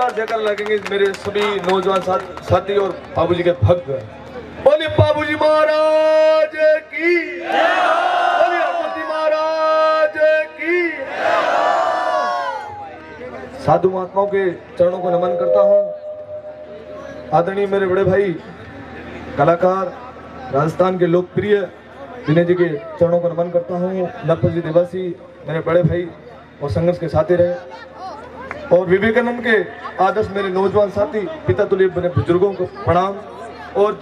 जोरदार जयकार लगेंगे मेरे सभी नौजवान साथी और बाबूजी के भक्त। बोलिए बाबूजी महाराज की, बोलिए हनुमती महाराज की। साधु महात्माओं के चरणों को नमन करता हूँ। आदरणीय मेरे बड़े भाई कलाकार राजस्थान के लोकप्रिय दिनेश जी के चरणों को नमन करता हूँ। नरपत जी देवासी मेरे बड़े भाई और संघर्ष के साथी रहे, और विवेकानंद के आदर्श मेरे नौजवान साथी पिता तुल्य बने बुजुर्गों को प्रणाम, और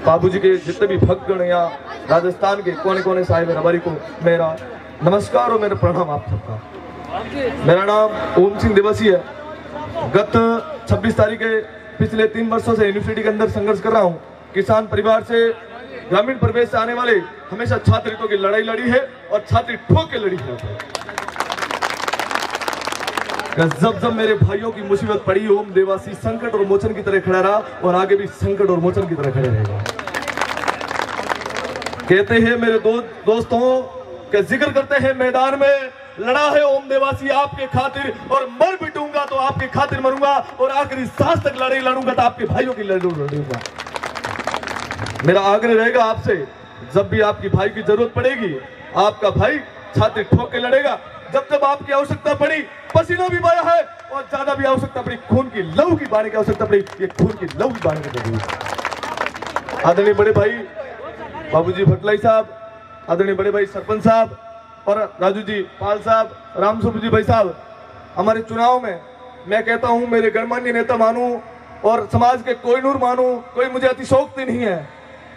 बाबूजी के जितने भी भक्तगण या राजस्थान के कोने कोने से आए मेरे रबारी को मेरा नमस्कार और मेरा प्रणाम आप सबका। मेरा नाम ओम सिंह देवासी है। गत 26 तारीख के पिछले 3 वर्षों से यूनिवर्सिटी के अंदर संघर्ष कर रहा हूँ। किसान परिवार से, ग्रामीण परिवेश से आने वाले हमेशा छात्र हितों की लड़ाई लड़ी है और छात्री ठोक के लड़ी है। जब मेरे भाइयों की मुसीबत पड़ी, ओम देवासी संकट और मोचन की तरह खड़ा रहा और आगे भी संकट और मोचन की तरह खड़े रहेगा। कहते हैं मेरे दोस्तों के जिक्र करते हैं मैदान में लड़ा है ओम देवासी आपके खातिर, और मर बिटूंगा तो आपके खातिर मरूंगा, और आखिरी सांस तक लड़ाई लड़ूंगा तो आपके भाइयों की लड़ूंगा। मेरा आग्रह रहेगा आपसे, जब भी आपकी भाई की जरूरत पड़ेगी आपका भाई छाती ठोक के लड़ेगा। जब जब आपकी आवश्यकता पड़ी, पसीना भी बहाया है, और ज्यादा भी आवश्यकता पड़ी, खून की लहू की बहाने की आवश्यकता पड़ी, ये खून की लहू की बहाने की जरूरत। आदरणीय बड़े भाई बाबूजी भटलाई साहब, आदरणीय बड़े भाई सरपंच साहब और राजू जी पाल साहब, राम स्वरूप जी भाई साहब, हमारे चुनाव में मैं कहता हूं मेरे गणमान्य नेता मानू और समाज के कोई नूर मानू, कोई मुझे अतिशोक्ति नहीं है।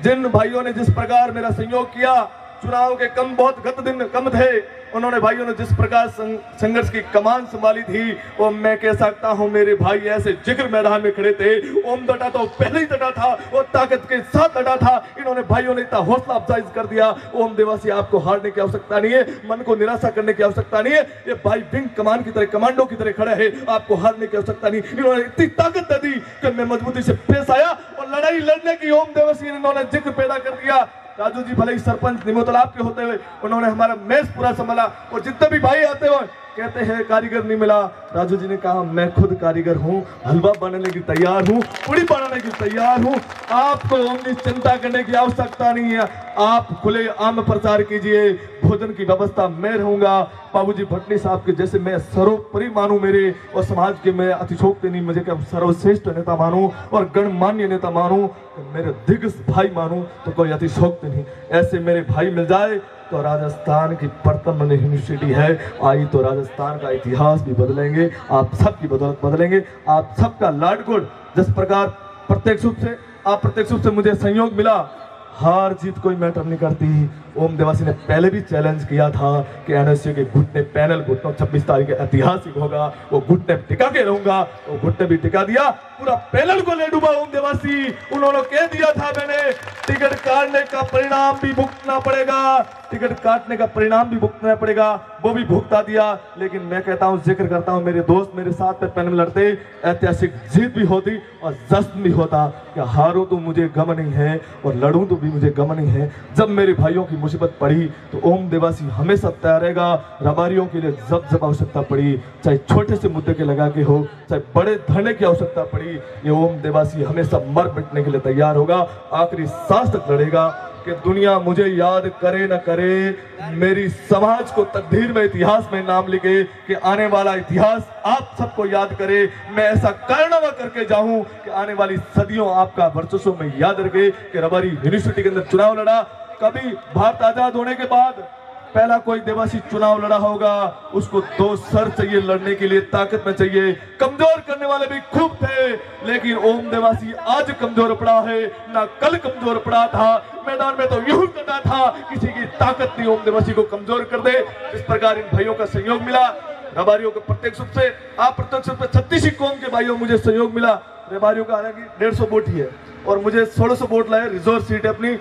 जिन भाइयों ने जिस प्रकार मेरा सहयोग किया, चुनाव के बहुत गत दिन कम थे, उन्होंने भाइयों ने जिस प्रकार संघर्ष की कमान संभाली थी, वो मैं कह सकता हूं मेरे भाई ऐसे जिक्र मैदान में खड़े थे। ओम डटा तो पहले ही डटा था, वो ताकत के साथ डटा था। इन्होंने भाइयों ने इतना हौसला अफजाई कर दिया। ओम देवासी आपको हारने की आवश्यकता नहीं है, मन को निराशा करने की आवश्यकता नहीं है। ये भाई विंग कमान की तरह, कमांडो की तरह खड़ा है, आपको हारने की आवश्यकता नहीं। इन्होंने इतनी ताकत दे दी कि मैं मजबूती से पेश आया और लड़ाई लड़ने की ओम देवासी ने इन्होंने जिक्र पैदा कर दिया। राजू जी भले ही सरपंच निमोतलाब के होते हुए उन्होंने हमारा मैच पूरा संभाला, और जितने भी भाई आते हुए कहते हैं कारीगर नहीं मिला, राजू जी ने कहा मैं खुद कारीगर हूं, हलवा बनाने की तैयार हूं, पूड़ी बनाने की तैयार हूं। आपको ओमनी चिंता करने की आवश्यकता नहीं है, आप खुले आम प्रचार कीजिए, भोजन की व्यवस्था मैं रहूंगा। बाबूजी भटनी साहब के जैसे मैं सर्वोपरि मानूं मेरे, और समाज के मैं अतिशोक्ति नहीं, मुझे क्या सर्वश्रेष्ठ नेता मानूं और गणमान्य नेता मानूं, मेरे दिग्गज भाई मानूं तो कोई अतिशोक्ति नहीं। ऐसे मेरे भाई मिल जाए तो राजस्थान की प्रथम यूनिवर्सिटी है आई तो राजस्थान का इतिहास भी बदलेंगे, आप सबकी बदौलत बदलेंगे। आप सबका लाडगुड़ जिस प्रकार प्रत्यक्ष रूप से अप्रत्यक्ष रूप से मुझे सहयोग मिला, हार जीत कोई मैटर नहीं करती। ओम देवासी ने पहले भी चैलेंज किया था कि एनएसयू के घुटने पैनल घुटनों 26 तारीख ऐतिहासिक होगा, वो घुटने टिका के रहूंगा, वो घुटने भी टिका दिया, पूरा पैनल को ले डूबा ओम देवासी। उन्होंने कह दिया था मैंने टिकट काटने का परिणाम भी भुगतना पड़ेगा, टिकट काटने का परिणाम भी भुगतना पड़ेगा, वो भी भुगता दिया। लेकिन मैं कहता हूं, जिक्र करता हूं, मेरे दोस्त मेरे साथ में पैनल लड़ते, ऐतिहासिक जीत भी होती और जश्न भी होता कि हारूं तो मुझे गम नहीं है और लड़ूं तो भी मुझे गम नहीं है। जब मेरे भाइयों की मुसीबत पड़ी तो ओम देवासी हमेशा तैयार रहेगा। रबारियों के लिए जब जब आवश्यकता पड़ी, चाहे छोटे से मुद्दे के लगा के हो, चाहे बड़े धरने की आवश्यकता पड़ी, ये ओम देवासी हमेशा मर मिटने के लिए तैयार होगा, आखिरी सांस तक लड़ेगा। कि दुनिया मुझे याद करे न करे, मेरी समाज को तकदीर में, इतिहास में नाम लिखे, कि आने वाला इतिहास आप सबको याद करे। मैं ऐसा कारनामा करके जाऊं कि आने वाली सदियों आपका वर्चस्व में याद रखे कि रबारी यूनिवर्सिटी के अंदर चुनाव लड़ा। कभी भारत आजाद होने के बाद पहला कोई देवासी चुनाव लड़ा होगा, उसको 2 सर चाहिए लड़ने के लिए, ताकत में चाहिए। कमजोर करने वाले भी खूब थे, लेकिन ओम देवासी आज कमजोर पड़ा है, ना कल कमजोर पड़ा था। मैदान में तो यूं करना था, किसी की ताकत नहीं ओम देवासी को कमजोर कर दे। इस प्रकार इन भाइयों का सहयोग मिला, रबारियों को प्रत्यक्ष रूप से, अप्रत्यक्ष रूप से 36 कौम के भाइयों मुझे सहयोग मिला। रबारियों का हालांकि 150 वोट ही है और मुझे 1600 वोट लाए, रिजर्व सीट है अपनी।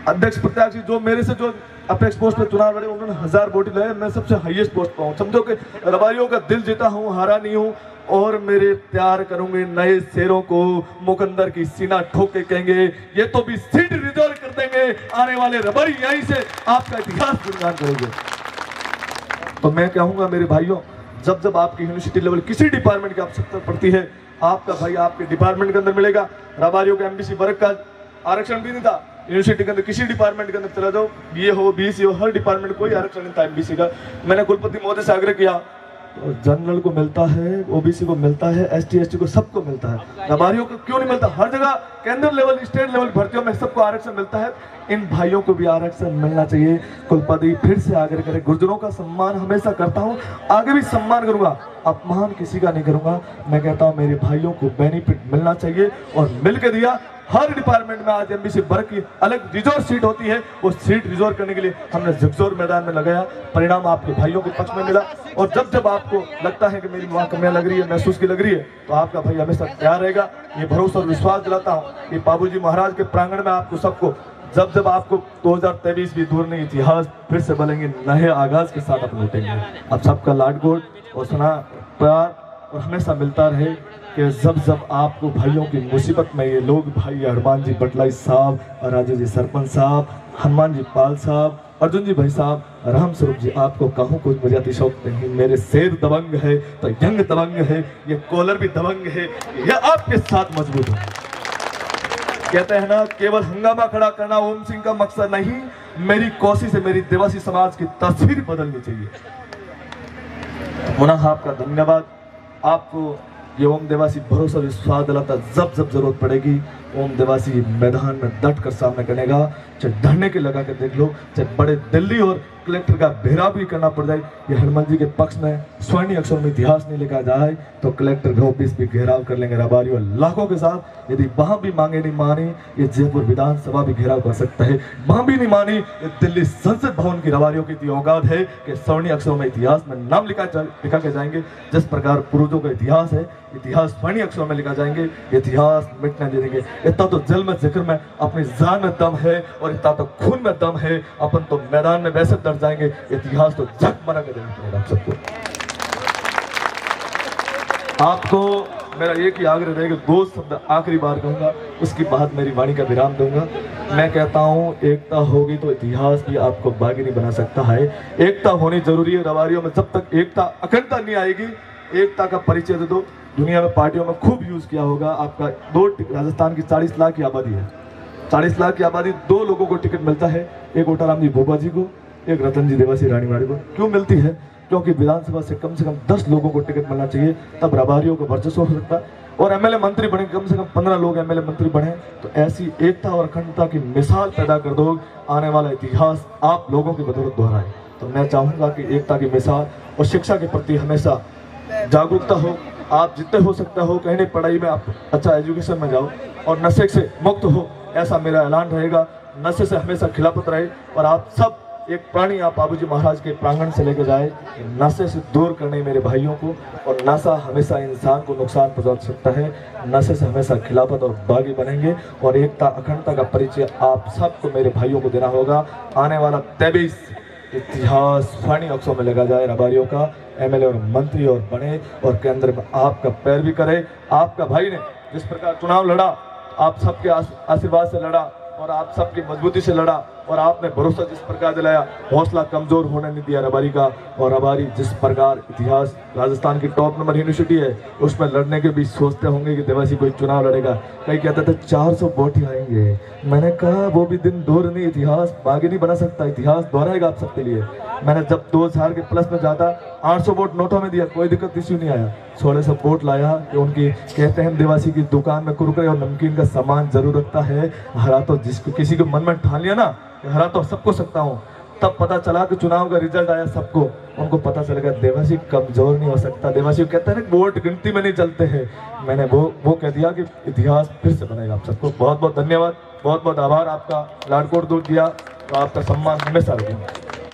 अध्यक्ष प्रत्याशी जो मेरे से जो अपेक्ष पोस्ट पे चुनाव लड़े, उन्होंने 1000 वोट लाए, मैं सबसे हाईएस्ट पोस्ट पर हूँ। समझो कि रबारियों का दिल जीता हूँ, हारा नहीं हूँ। और मेरे तैयार करूंगे नए शेरों को, मुकंदर की सीना ठोक के कहेंगे ये तो भी सीट रिजर्व कर देंगे, आने वाले रबारी यहीं से आपका इतिहास गुणगान करेंगे। तो मैं कहूंगा मेरे भाइयों, जब जब आपकी यूनिवर्सिटी लेवल किसी डिपार्टमेंट की आवश्यकता पड़ती है, आपका भाई आपके डिपार्टमेंट के अंदर मिलेगा। रबारियों के एमबीसी वर्ग का आरक्षण भी नहीं था। यूनिवर्सिटी के अंदर किसी डिपार्टमेंट के अंदर चला जाओ, बीए हो बीएससी हो, हर डिपार्टमेंट कोई आरक्षण नहीं था एमबीसी का। मैंने कुलपति महोदय से आग्रह किया, तो जनरल को मिलता है, ओबीसी को मिलता है, एसटी एसटी को सबको मिलता है, रबारियों को क्यों नहीं मिलता? हर जगह केंद्र लेवल स्टेट लेवल भर्तियों में सबको आरक्षण मिलता है, इन भाइयों को भी आरक्षण मिलना चाहिए। कुलपति फिर से आग्रह करे, गुर्जरों का सम्मान हमेशा करता हूँ, आगे भी सम्मान करूंगा, अपमान किसी का नहीं करूंगा। मैं कहता हूँ मेरे भाइयों को बेनिफिट मिलना चाहिए और मिल के दिया। हर डिपार्टमेंट में आज एमबीसी वर्ग की अलग रिजर्व सीट होती है, वो सीट रिजर्व करने के लिए हमने झकझोर मैदान में लगाया। परिणाम आपके भाइयों के पक्ष में मिला। और जब जब आपको लगता है कि मेरी वहाँ कमियां लग रही है, महसूस की लग रही है, तो आपका भाई हमेशा तैयार रहेगा। ये भरोसा और विश्वास दिलाता हूँ कि बाबूजी महाराज के प्रांगण में आपको सबको, जब जब आपको 2023 भी दूर नहीं, इतिहास फिर से बनेंगे, नए आगाज के साथ अपन उठेंगे। अब सबका लाडकोट और सुना प्यार और हमेशा मिलता रहे कि जब जब आपको भाइयों की मुसीबत में ये लोग भाई हनुमान जी बटलाई साहब, राजू जी सरपंच साहब, हनुमान जी पाल साहब, अर्जुन जी भाई साहब, राम स्वरूप जी, आपको कहूँ कुछ मुझे अतिशोक्त नहीं, मेरे शेर दबंग है तो यंग दबंग है, ये कॉलर भी दबंग है, यह आपके साथ मजबूत है। कहते हैं ना, केवल हंगामा खड़ा करना ओम सिंह का मकसद नहीं, मेरी कोशिश से मेरी देवासी समाज की तस्वीर बदलनी चाहिए। पुनः आपका धन्यवाद। आपको ये ओम देवासी भरोसा विश्वास दिलाता, जब जब जरूरत पड़ेगी ओम देवासी मैदान में डट कर सामने करेगा। चाहे धरने के लगा कर देख लो, चाहे बड़े दिल्ली और कलेक्टर का घेराव भी करना पड़ जाए, ये हनुमान जी के पक्ष में स्वर्णिम अक्षर में इतिहास नहीं लिखा जाए तो कलेक्टर के ऑफिस भी घेराव कर लेंगे रबारियों लाखों के साथ। यदि वहां भी मांगे नहीं मानी, ये जयपुर विधानसभा भी घेराव कर सकता है। वहां भी नहीं मानी, ये दिल्ली संसद भवन की रबारियों की इतनी औकात है कि स्वर्णिम अक्षरों में इतिहास में नाम लिखा के जाएंगे। जिस प्रकार पूर्वजों का इतिहास है, इतिहास स्वर्णिम अक्षरों में लिखा जाएंगे, इतिहास मिटने दे देंगे। इतना तो जल में जिक्र में अपनी जान में दम है और इतना तो खून में दम है, अपन तो मैदान में वैसे डर जाएंगे, इतिहास तो झक बना के देंगे आप सबको। आपको मेरा एक ही आग्रह रहेगा, 2 शब्द आखिरी बार कहूंगा, उसके बाद मेरी वाणी का विराम दूंगा। मैं कहता हूं एकता होगी तो इतिहास भी आपको बागी नहीं बना सकता है। एकता होनी जरूरी है रबारियों में। जब तक एकता अखंडता नहीं आएगी, एकता का परिचय दे दो। दुनिया में पार्टियों में खूब यूज किया होगा आपका। राजस्थान की 40 लाख की आबादी है, 40 लाख की आबादी, 2 लोगों को टिकट मिलता है, एक ओटाराम जी भोपा जी को, एक रतन जी देवासी रानीवाड़ी को। क्यों मिलती है? क्योंकि विधानसभा से कम 10 लोगों को टिकट मिलना चाहिए, तब रबारियों का वर्चस्व हो सकता है। और एमएलए मंत्री बने, कम से कम 15 लोग एमएलए मंत्री बने, तो ऐसी एकता और अखंडता की मिसाल पैदा कर दो। आने वाला इतिहास आप लोगों की बदौलत दोहराए। तो मैं चाहूंगा कि एकता की मिसाल और शिक्षा के प्रति हमेशा जागरूकता हो। आप जितने हो सकता हो कहीं नहीं, पढ़ाई में आप अच्छा एजुकेशन में जाओ और नशे से मुक्त हो, ऐसा मेरा ऐलान रहेगा। नशे से हमेशा खिलाफत रहे और आप सब एक प्राणी आप बाबूजी महाराज के प्रांगण से लेकर जाए, नशे से दूर करने मेरे भाइयों को। और नशा हमेशा इंसान को नुकसान पहुंचा सकता है। नशे से हमेशा खिलाफत और बागी बनेंगे और एकता अखंडता का परिचय आप सबको मेरे भाइयों को देना होगा। आने वाला 23 इतिहास स्वर्णिम अक्षरों में लगा जाए रबारियों का, एमएलए और मंत्री और बने और केंद्र में आपका पैर भी करे। आपका भाई ने जिस प्रकार चुनाव लड़ा, आप सबके आशीर्वाद से लड़ा और आप सबकी मजबूती से लड़ा और आपने भरोसा जिस प्रकार दिलाया, हौसला कमजोर होने नहीं दिया रबारी का। और रबारी जिस प्रकार इतिहास राजस्थान की टॉप नंबर यूनिवर्सिटी है, उसमें लड़ने के भी सोचते होंगे कि देवासी कोई चुनाव लड़ेगा। कई कहते थे 400 वोट ही आएंगे। मैंने कहा वो भी दिन दूर नहीं, इतिहास बागी नहीं बना सकता, इतिहास दोहराएगा आप सबके लिए। मैंने जब 2000 के प्लस में जाता 800 वोट नोटों में दिया, कोई दिक्कत इश्यू नहीं आया। 1600 वोट लाया कि उनकी कहते हैं देवासी की दुकान में कुरकुरे और नमकीन का सामान जरूर रखता है। हरा तो जिसको किसी को मन में ठान लिया ना, हरा तो सबको सकता हूँ, तब पता चला कि चुनाव का रिजल्ट आया सबको, उनको पता चलेगा देवासी कमजोर नहीं हो सकता। देवासी कहते हैं ना वोट गिनती में नहीं चलते हैं। मैंने वो कह दिया कि इतिहास फिर से बनेगा। आप सबको बहुत बहुत धन्यवाद, बहुत बहुत आभार। आपका लाडकोट दूर दिया तो आपका सम्मान हमेशा रहेगा।